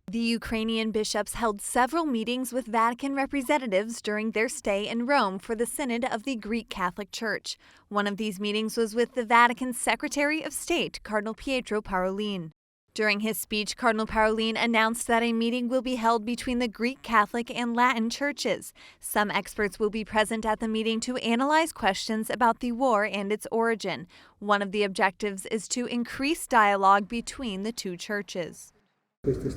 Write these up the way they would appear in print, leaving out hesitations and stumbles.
The Ukrainian bishops held several meetings with Vatican representatives during their stay in Rome for the Synod of the Greek Catholic Church. One of these meetings was with the Vatican's Secretary of State, Cardinal Parolin. During his speech, Cardinal Parolin announced that a meeting will be held between the Greek Catholic and Latin churches. Some experts will be present at the meeting to analyze questions about the war and its origin. One of the objectives is to increase dialogue between the two churches. This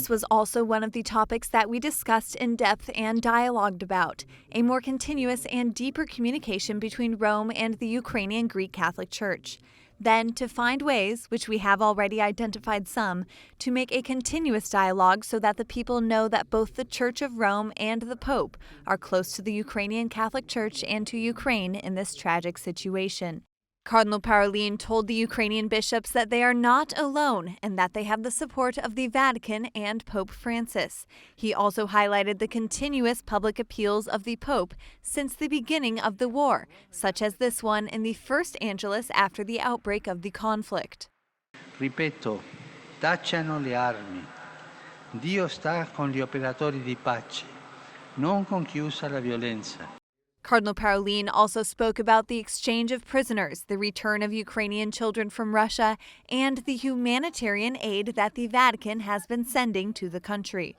was also one of the topics that we discussed in depth and dialogued about, a more continuous and deeper communication between Rome and the Ukrainian Greek Catholic Church. Then, to find ways, which we have already identified some, to make a continuous dialogue so that the people know that both the Church of Rome and the Pope are close to the Ukrainian Catholic Church and to Ukraine in this tragic situation. Cardinal Parolin told the Ukrainian bishops that they are not alone and that they have the support of the Vatican and Pope Francis. He also highlighted the continuous public appeals of the Pope since the beginning of the war, such as this one in the first Angelus after the outbreak of the conflict. Ripeto, tacciano le armi. Dio sta con gli operatori di pace, non con chi usa la violenza. Cardinal Parolin also spoke about the exchange of prisoners, the return of Ukrainian children from Russia, and the humanitarian aid that the Vatican has been sending to the country.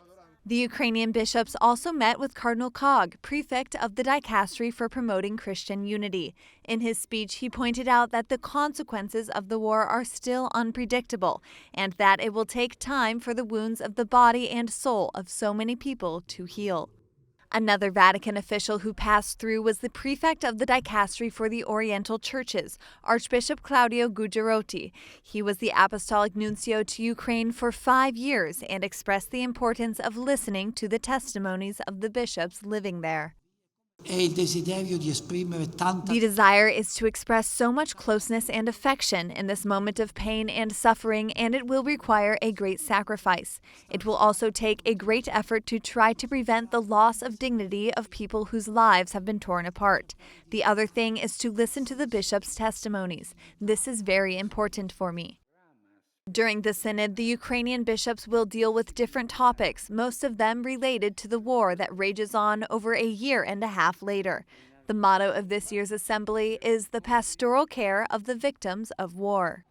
The Ukrainian bishops also met with Cardinal Cog, prefect of the Dicastery for Promoting Christian Unity. In his speech, he pointed out that the consequences of the war are still unpredictable, and that it will take time for the wounds of the body and soul of so many people to heal. Another Vatican official who passed through was the prefect of the Dicastery for the Oriental Churches, Archbishop Claudio Gugerotti. He was the apostolic nuncio to Ukraine for 5 years and expressed the importance of listening to the testimonies of the bishops living there. The desire is to express so much closeness and affection in this moment of pain and suffering, and it will require a great sacrifice. It will also take a great effort to try to prevent the loss of dignity of people whose lives have been torn apart. The other thing is to listen to the bishops' testimonies. This is very important for me. During the Synod, the Ukrainian bishops will deal with different topics, most of them related to the war that rages on over a year and a half later. The motto of this year's assembly is the pastoral care of the victims of war.